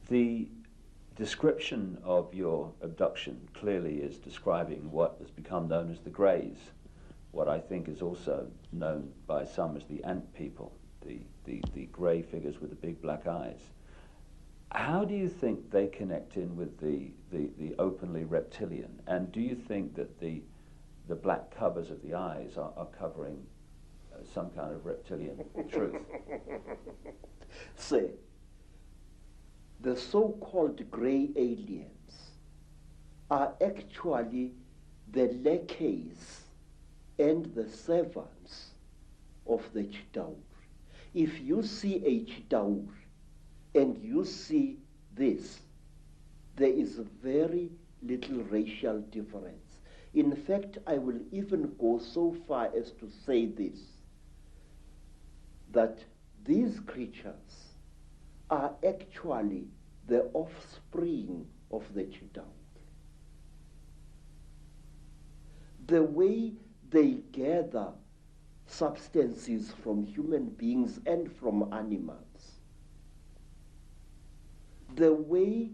The description of your abduction clearly is describing what has become known as the Greys, what I think is also known by some as the ant people, the grey figures with the big black eyes. How do you think they connect in with the openly reptilian? And do you think that the black covers of the eyes are covering some kind of reptilian truth? Say, the so-called grey aliens are actually the lackeys and the servants of the Chitauri. If you see a Chitauri and you see this, there is very little racial difference. In fact, I will even go so far as to say this, that these creatures are actually the offspring of the Chitauri. The way they gather substances from human beings and from animals, the way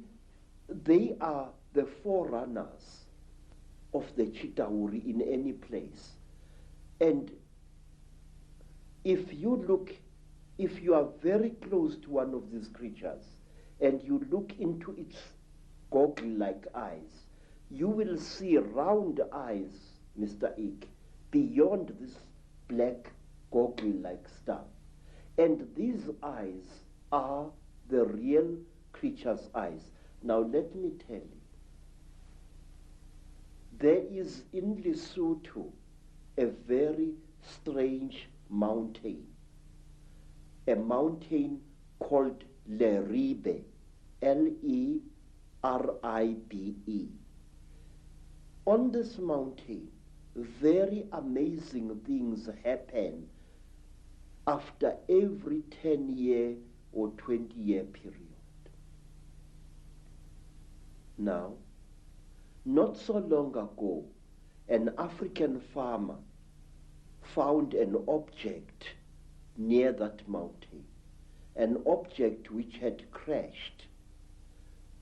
they are the forerunners of the Chitauri in any place. And if you are very close to one of these creatures and you look into its goggle-like eyes, you will see round eyes, Mr. Ike, beyond this black goggle-like stuff. And these eyes are the real creature's eyes. Now let me tell you, there is in Lesotho a very strange mountain, a mountain called Leribe, Leribe. On this mountain, very amazing things happen after every 10-year or 20-year period. Now, not so long ago, an African farmer found an object near that mountain, an object which had crashed.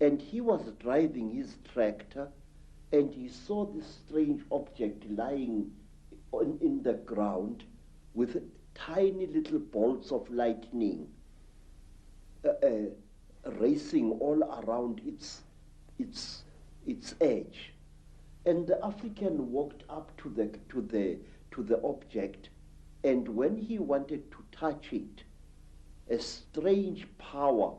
And he was driving his tractor and he saw this strange object lying in the ground with tiny little bolts of lightning racing all around its edge. And the African walked up to the object, and when he wanted to touch it, a strange power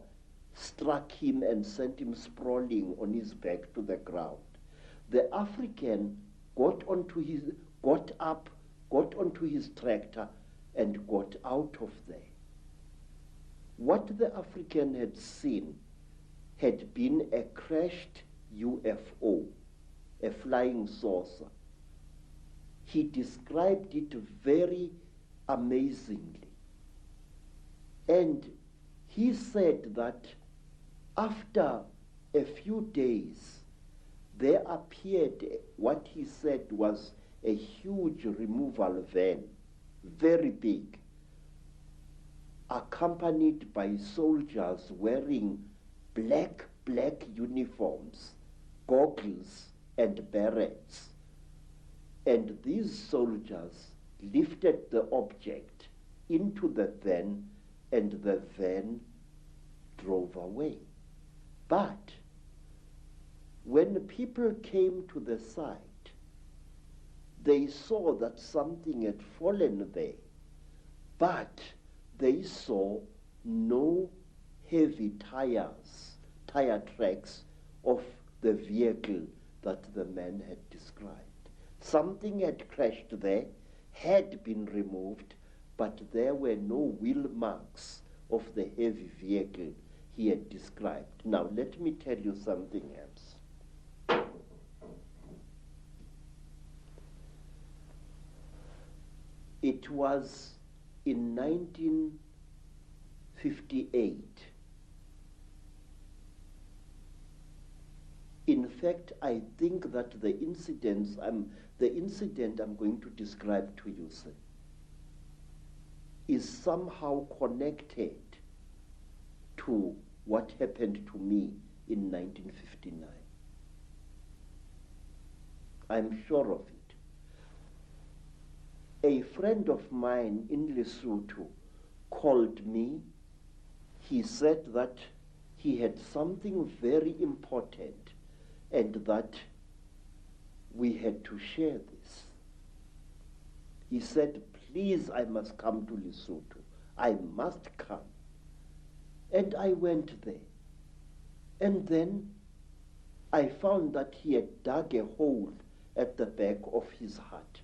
struck him and sent him sprawling on his back to the ground. The African got up onto his tractor and got out of there. What the African had seen had been a crashed UFO, a flying saucer. He described it very amazingly. And he said that after a few days, there appeared what he said was a huge removal van, very big, accompanied by soldiers wearing black uniforms, goggles and berets. And these soldiers lifted the object into the van, and the van drove away. But when people came to the site, they saw that something had fallen there, but they saw no heavy tire tracks of the vehicle that the man had described. Something had crashed there, had been removed, but there were no wheel marks of the heavy vehicle he had described. Now let me tell you something else. It was in 1958. In fact, I think that the incident I'm going to describe to you, sir, is somehow connected to what happened to me in 1959. I'm sure of it. A friend of mine in Lesotho called me. He said that he had something very important and that we had to share this. He said, please, I must come to Lesotho. I must come. And I went there. And then I found that he had dug a hole at the back of his hut.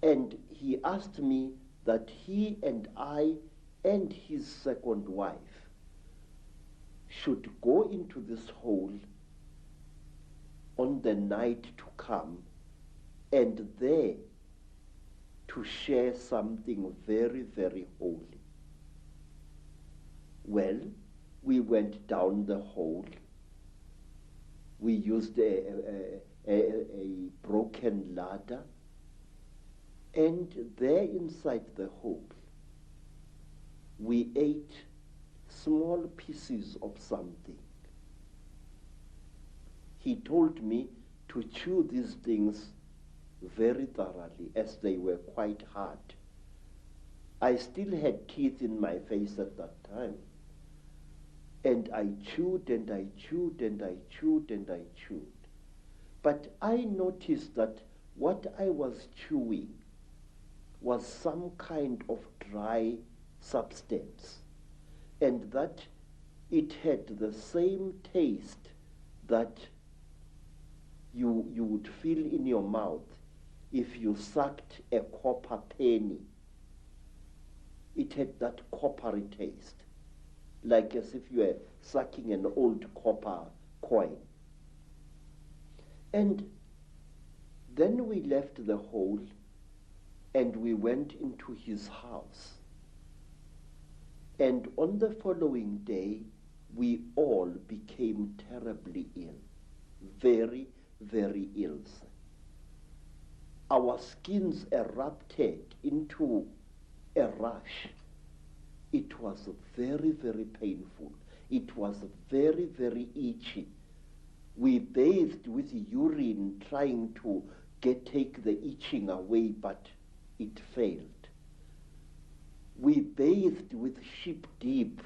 And he asked me that he and I and his second wife should go into this hole on the night to come and there to share something very, very holy. Well, we went down the hole. We used a broken ladder, and there inside the hole, we ate small pieces of something. He told me to chew these things very thoroughly, as they were quite hard. I still had teeth in my face at that time. And I chewed and I chewed and I chewed and I chewed. But I noticed that what I was chewing was some kind of dry substance, and that it had the same taste that you would feel in your mouth if you sucked a copper penny. It had that coppery taste, like as if you were sucking an old copper coin. And then we left the hole and we went into his house. And on the following day, we all became terribly ill, very, very ill. Our skins erupted into a rash. It was very, very painful. It was very, very itchy. We bathed with urine trying to take the itching away, but it failed. We bathed with sheep dip,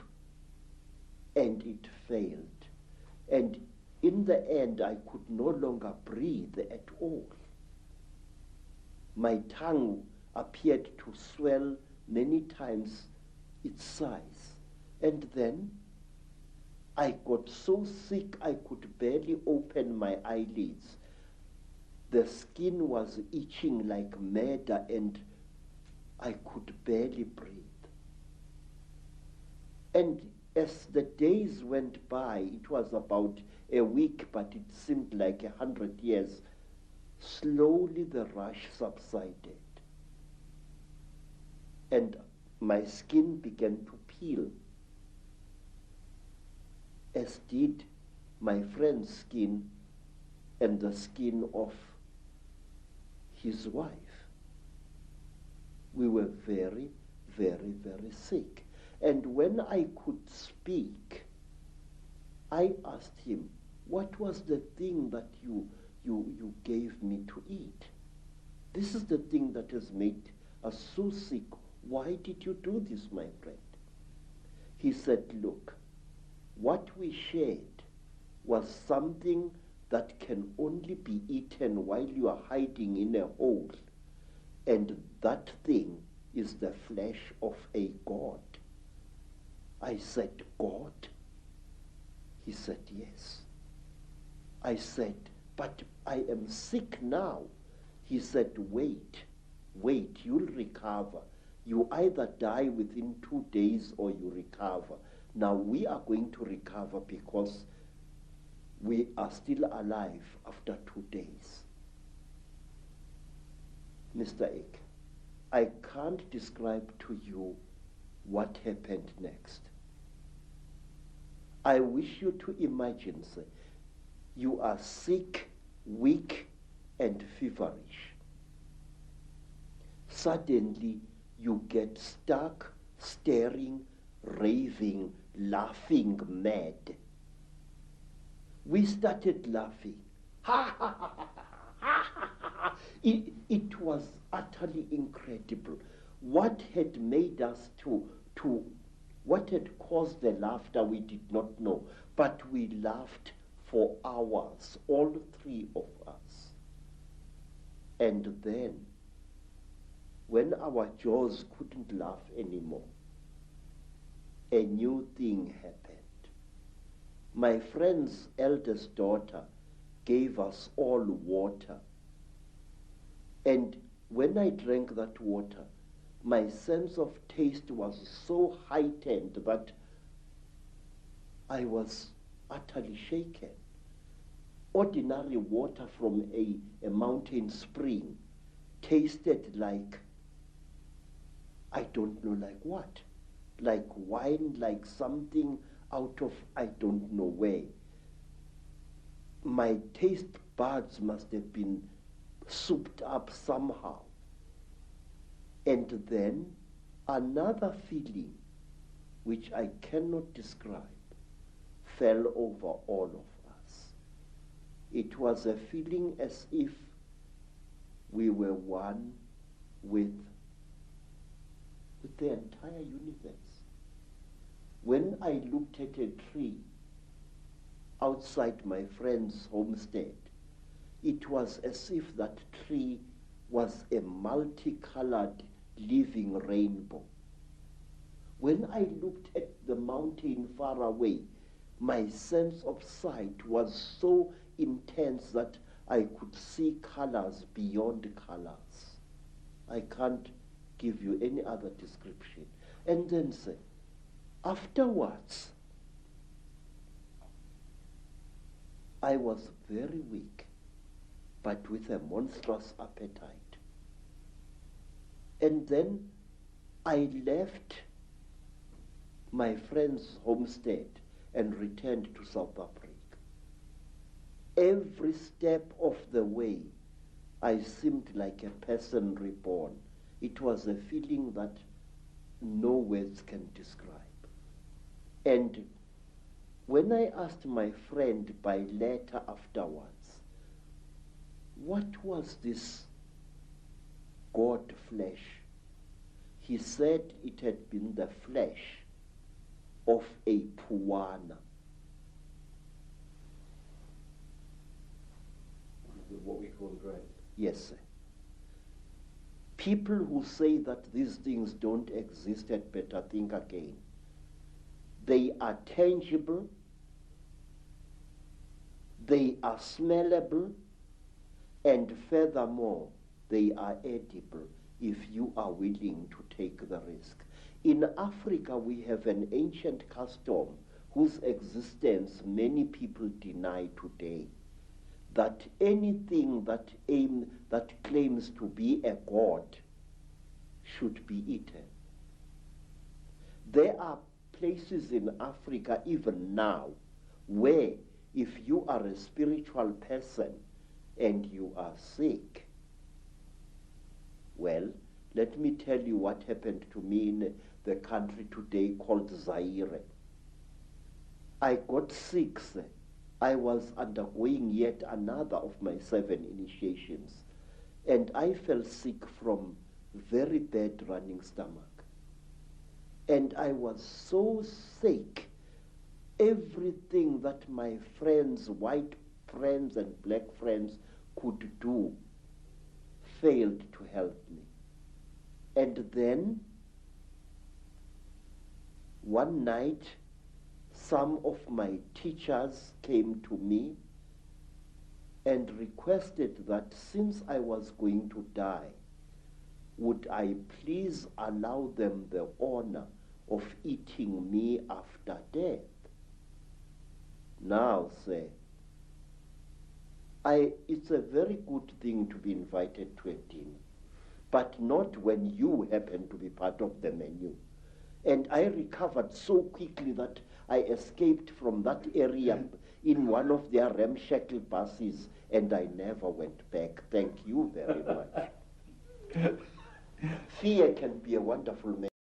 and it failed. And in the end, I could no longer breathe at all. My tongue appeared to swell many times its size. And then I got so sick I could barely open my eyelids. The skin was itching like mad, and I could barely breathe. And as the days went by, it was about a week, but it seemed like 100 years, slowly the rash subsided. And my skin began to peel, as did my friend's skin and the skin of his wife. We were very, very, very sick. And when I could speak, I asked him, what was the thing that you gave me to eat? This is the thing that has made us so sick. Why did you do this, my friend? He said, look, what we shared was something that can only be eaten while you are hiding in a hole. And that thing is the flesh of a god. I said, God? He said, yes. I said, but I am sick now. He said, wait, you'll recover. You either die within 2 days or you recover. Now we are going to recover because we are still alive after 2 days. Mr. Ek, I can't describe to you what happened next. I wish you to imagine, sir, you are sick, weak, and feverish. Suddenly, you get stuck, staring, raving, laughing mad. We started laughing. Ha ha ha ha ha ha ha. It was utterly incredible. What had made us what had caused the laughter we did not know, but we laughed for hours, all three of us. And then, when our jaws couldn't laugh anymore, a new thing happened. My friend's eldest daughter gave us all water. And when I drank that water, my sense of taste was so heightened that I was utterly shaken. Ordinary water from a mountain spring tasted like, I don't know like what, like wine, like something out of I don't know where. My taste buds must have been souped up somehow. And then another feeling, which I cannot describe, fell over all of us. It was a feeling as if we were one with the entire universe. When I looked at a tree outside my friend's homestead, it was as if that tree was a multicolored living rainbow. When I looked at the mountain far away, my sense of sight was so intense that I could see colors beyond colors. I can't give you any other description. And then say, afterwards, I was very weak, but with a monstrous appetite. And then I left my friend's homestead and returned to South Africa. Every step of the way, I seemed like a person reborn. It was a feeling that no words can describe. And when I asked my friend by letter afterwards, what was this God flesh? He said it had been the flesh of a puana. What we call the grave. Yes, sir. People who say that these things don't exist had better think again. They are tangible, they are smellable, and furthermore, they are edible if you are willing to take the risk. In Africa, we have an ancient custom whose existence many people deny today, that anything that claims to be a god should be eaten. There are places in Africa even now where if you are a spiritual person and you are sick, well, let me tell you what happened to me in the country today called Zaire. I got sick, sir. I was undergoing yet another of my 7 initiations, and I fell sick from very bad running stomach. And I was so sick, everything that my friends, white friends and black friends could do failed to help me. And then, one night, some of my teachers came to me and requested that since I was going to die, would I please allow them the honor of eating me after death? Now, sir, it's a very good thing to be invited to a dinner, but not when you happen to be part of the menu. And I recovered so quickly that I escaped from that area in one of their ramshackle buses, and I never went back. Thank you very much. Fear can be a wonderful